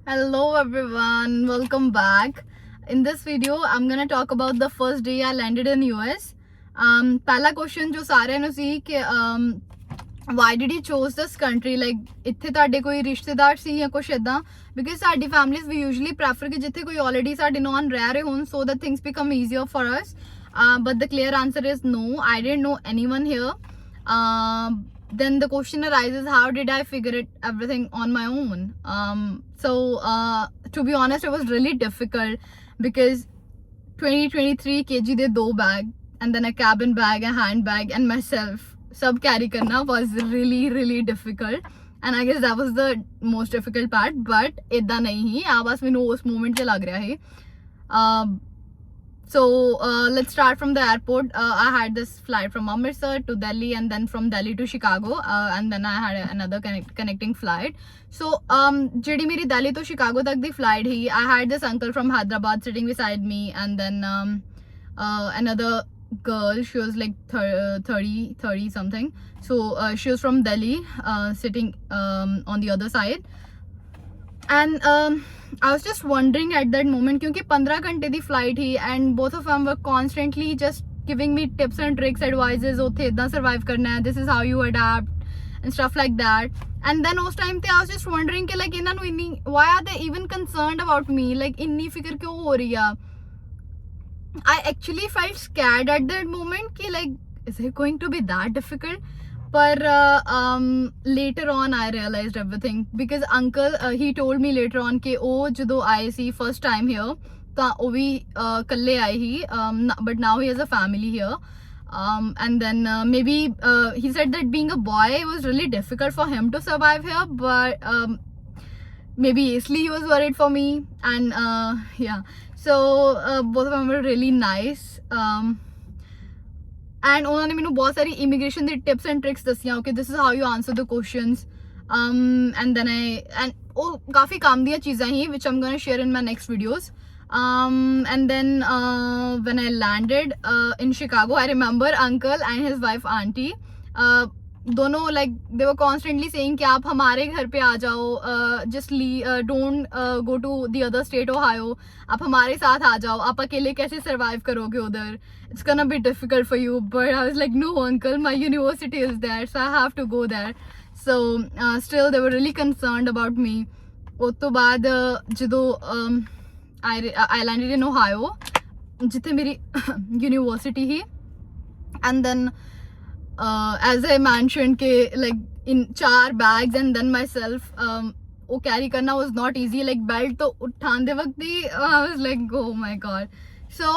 Hello everyone, welcome back. In this video, I'm gonna talk about the first day I landed in US. पहला question जो सारे ਨੂੰ ਸੀ ਕਿ why did you chose this country? Like ਇੱਥੇ ਤੁਹਾਡੇ ਕੋਈ ਰਿਸ਼ਤੇਦਾਰ ਸੀ ਜਾਂ ਕੁਛ ਇਦਾਂ? Because ਸਾਡੀ families we usually prefer ਕਿ ਜਿੱਥੇ ਕੋਈ already ਸਾਡੇ ਨਾਲ ਰਹਿ ਰਹੇ ਹੋਣ so that things become easier for us. But the clear answer is no. I didn't know anyone here. Then the question arises, how did I figure it everything on my own? To be honest, it was really difficult because 2023 kg de 2 bag and then a cabin bag, a handbag and myself sub carry karna was really difficult, and I guess that was the most difficult part. But idda nahi hi, aa bas mainu us moment se lag raha hai. So let's start from the airport. I had this flight from Amritsar to Delhi and then from Delhi to Chicago, and then I had another connecting flight. So jehdi meri Delhi to Chicago tak di flight hi, I had this uncle from Hyderabad sitting beside me, and then another girl, she was like 30 something. So she was from Delhi, sitting on the other side. And I was just wondering at that moment क्योंकि 15 घंटे दी flight he and both of them were constantly just giving me tips and tricks, advices, उत्थे इतना survive करना है, this is how you adapt and stuff like that. And then उस time पे I was just wondering कि like इन्हां नू इन्नी, why are they even concerned about me, like इन्नी फिक्र क्यों हो रही है. I actually felt scared at that moment कि like is it going to be that difficult? But later on I realized everything because uncle he told me later on कि ਉਹ ਜਦੋਂ ਆਏ ਸੀ first time here ਤਾਂ ਉਹ ਵੀ ਇਕੱਲੇ ਆਏ ਹੀ, but now he has a family here. And then maybe he said that being a boy it was really difficult for him to survive here, but maybe Isli he was worried for me. And yeah, so both of them were really nice. And उन्होंने मैंने बहुत सारी immigration the tips and tricks दसियां. Okay, this is how you answer the questions. And then वो काफ़ी काम दिया चीज़ें ही which I'm gonna share in my next videos. And then when I landed in Chicago, I remember uncle and his wife auntie, दोनों like they were constantly saying कि आप हमारे घर पे आ जाओ, just don't go to the other state Ohio, आप हमारे साथ आ जाओ, आप अकेले कैसे survive करोगे उधर, it's gonna be difficult for you. But I was like no uncle, my university is there so I have to go there. So still they were really concerned about me. ਉਸ ਤੋਂ ਬਾਅਦ ਜਦੋਂ I landed in Ohio ਜਿੱਥੇ ਮੇਰੀ university he. And then as I mentioned ke like in 4 bags and then myself वो carry करना was not easy, like belt तो उठाने वक्त ही I was like oh my god. So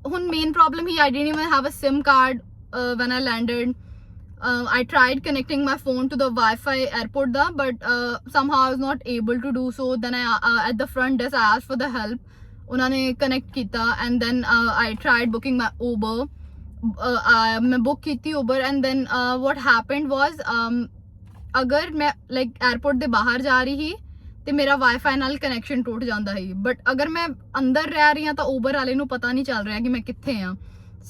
hun main problem he I didn't even have a SIM card when I landed. I tried connecting my phone to the Wi-Fi airport da, but somehow I was not able to do so. Then I at the front desk I asked for the help, उन्होंने connect किया. And then I tried booking my Uber. मैं book की थी Uber. And then what happened was अगर मैं like airport ਦੇ ਬਾਹਰ ਜਾ ਰਹੀ ਹੀ ਤੇ ਮੇਰਾ ਵਾਈਫਾਈ ਨਾਲ ਕਨੈਕਸ਼ਨ ਟੁੱਟ ਜਾਂਦਾ ਸੀ, ਬਟ ਅਗਰ ਮੈਂ ਅੰਦਰ ਰਹਿ ਰਹੀ ਹਾਂ ਤਾਂ ਉਬਰ ਵਾਲੇ ਨੂੰ ਪਤਾ ਨਹੀਂ ਚੱਲ ਰਿਹਾ ਕਿ ਮੈਂ ਕਿੱਥੇ ਆ.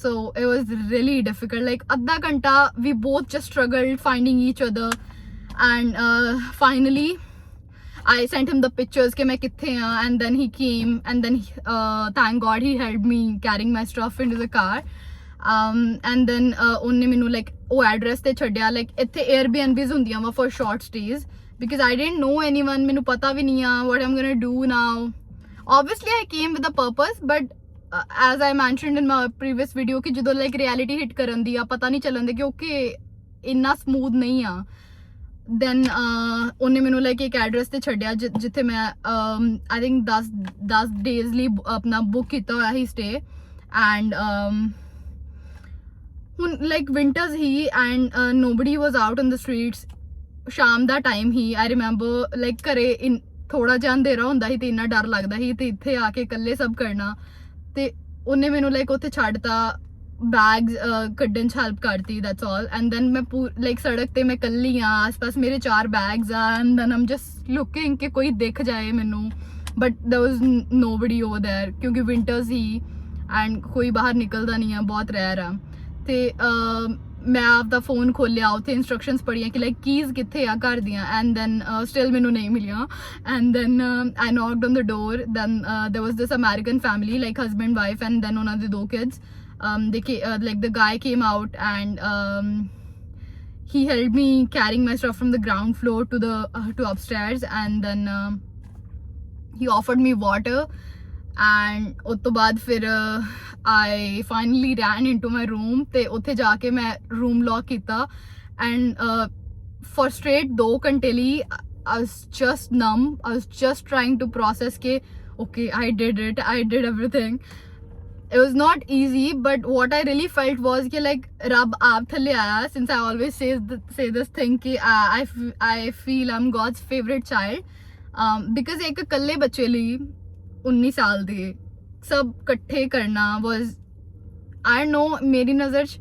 So it was really difficult, like ਅੱਧਾ ਘੰਟਾ we both just struggled finding each other. And finally I sent him the pictures कि मैं किथे हाँ, and then he came and then thank God he helped me carrying my stuff into the car. And then ਉਹਨੇ ਮੈਨੂੰ like ਉਹ address ਤੇ ਛੱਡਿਆ. like ਇੱਥੇ Airbnbs ਹੁੰਦੀਆਂ ਵਾ for short stays because I didn't know anyone, ਮੈਨੂੰ ਪਤਾ ਵੀ ਨਹੀਂ ਆ what I'm gonna do now. Obviously I came with a purpose, but as I mentioned in my previous video ਕਿ ਜਦੋਂ like reality hit ਕਰਨ ਦੀ ਆ ਪਤਾ ਨਹੀਂ ਚੱਲਣ ਦੇ ਕਿਉਂਕਿ ਇੰਨਾ smooth ਨਹੀਂ ਆ. then ਉਹਨੇ ਮੈਨੂੰ like ਇੱਕ ਐਡਰੈਸ ਤੇ ਛੱਡਿਆ ਜਿੱਥੇ ਮੈਂ I think 10 days ਲਈ ਆਪਣਾ book ਕੀਤਾ ਹੋਇਆ ਸੀ stay. And ਹੁਣ like winters he and nobody was out on the streets. ਸ਼ਾਮ ਦਾ ਟਾਈਮ ਹੀ I remember like ਘਰੇ ਥੋੜਾ ਜਿਹਾ ਅੰਧੇਰਾ ਹੁੰਦਾ ਸੀ ਤੇ ਇੰਨਾ ਡਰ ਲੱਗਦਾ ਸੀ ਤੇ ਇੱਥੇ ਆ ਕੇ ਇਕੱਲੇ ਸਭ ਕਰਨਾ. ਤੇ ਉਹਨੇ ਮੈਨੂੰ like ਉੱਥੇ ਛੱਡਤਾ, बैग्स ਕੱਢਣ ਚ ਹੈਲਪ ਕਰਤੀ, that's all. And then ਮੈਂ like ਸੜਕ ਤੇ ਮੈਂ ਇਕੱਲੀ ਆ, ਆਸ-ਪਾਸ ਮੇਰੇ 4 bags ਆ. and then I'm just looking ਕਿ ਕੋਈ ਦਿਖ ਜਾਏ ਮੈਨੂੰ, but there was nobody over there ਕਿਉਂਕਿ winters ਹੀ and ਕੋਈ ਬਾਹਰ ਨਿਕਲਦਾ ਨਹੀਂ ਆ, ਬਹੁਤ rare ਆ. ਤੇ ਮੈਂ ਆਪਦਾ ਫੋਨ ਖੋਲਿਆ, ਉੱਥੇ ਇੰਸਟਰਕਸ਼ਨਸ ਪੜ੍ਹੀਆਂ ਕਿ ਲਾਈਕ ਕੀਜ਼ ਕਿੱਥੇ ਆ ਘਰ ਦੀਆਂ, ਐਂਡ ਦੈਨ ਸਟਿਲ ਮੈਨੂੰ ਨਹੀਂ ਮਿਲੀਆਂ, and then I knocked on the door, then there was this American family like husband wife and then ਉਹਨਾਂ ਦੇ 2 kids. Like the guy came out and he helped me carrying my stuff from the ground floor to upstairs, and then he offered me water, and ਉਸ ਤੋਂ ਬਾਅਦ ਫਿਰ I finally ran into my room ਤੇ ਉੱਥੇ ਜਾ ਕੇ ਮੈਂ room lock ਕੀਤਾ, and for straight 2 ਘੰਟੇ ਲਈ I was just numb. I was just trying to process ke okay, I did it, I did everything. It was not easy, but what I really felt was कि like रब आप थले आया, since I always say this thing कि I feel I'm God's favorite child, because एक कल्ले बच्चे ਲਈ 19 ਸਾਲ ਦੇ ਸਭ ਇਕੱਠੇ ਕਰਨਾ was, I don't know, ਮੇਰੀ ਨਜ਼ਰ 'ਚ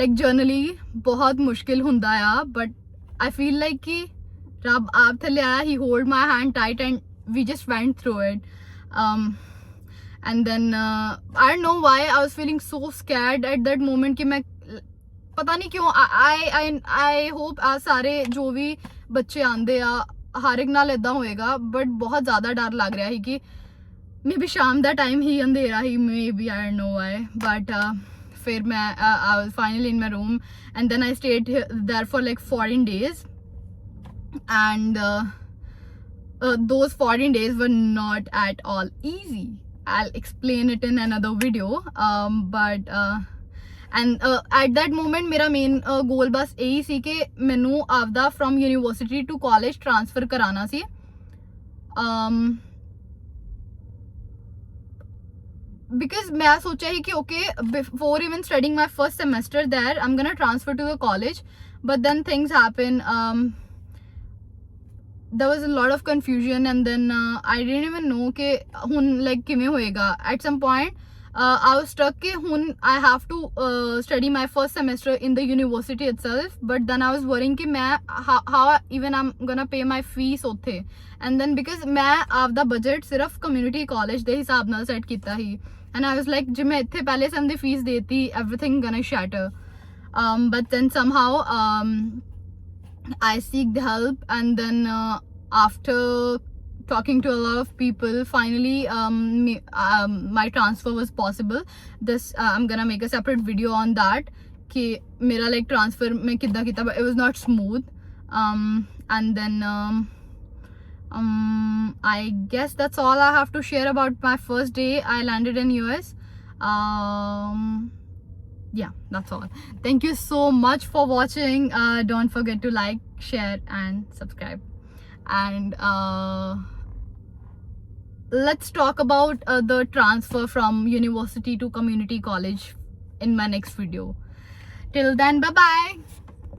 like generally ਬਹੁਤ ਮੁਸ਼ਕਿਲ ਹੁੰਦਾ ਆ, but I feel like कि रब आप थले आया, he hold my hand tight and we just went through it. And then I don't know why I was feeling so scared at that moment कि मैं पता नहीं क्यों I hope सारे जो भी बच्चे आंदे आ हर एक नाल इदां होएगा, but बहुत ज़्यादा डर लग रहा है कि मे बी शाम दा टाइम ही अंधेरा ही, maybe I don't know why, but फिर मैं I was finally in my room, and then I stayed there for like 14 days, and those 14 days were not at all easy. I'll explain it in another video, but and at that moment मेरा main goal बस यही सी कि मैनू आपदा from university to college transfer कराना सी, because मैं सोचा ही कि okay, before even studying my first semester there I'm gonna transfer to the college, but then things happen. There was a lot of confusion, and then I didn't even know कि hun like किमें होएगा. At some point I was stuck कि hun I have to study my first semester in the university itself, but then I was worrying कि मैं how even I'm gonna pay my fees उत्थे, and then because मैं आपदा budget सिर्फ community college दे हिसाब नाल set किता ही, and I was like जे मैं इत्थे पहले से अंदर fees देती everything gonna shatter, but then somehow I seeked help, and then after talking to a lot of people, finally my transfer was possible. This I'm gonna make a separate video on that कि मेरा like transfer मैं कितना कितना, but it was not smooth, and then I guess that's all I have to share about my first day I landed in US. Yeah, that's all. Thank you so much for watching. Don't forget to like, share and subscribe, and let's talk about the transfer from university to community college in my next video. Till then, bye bye.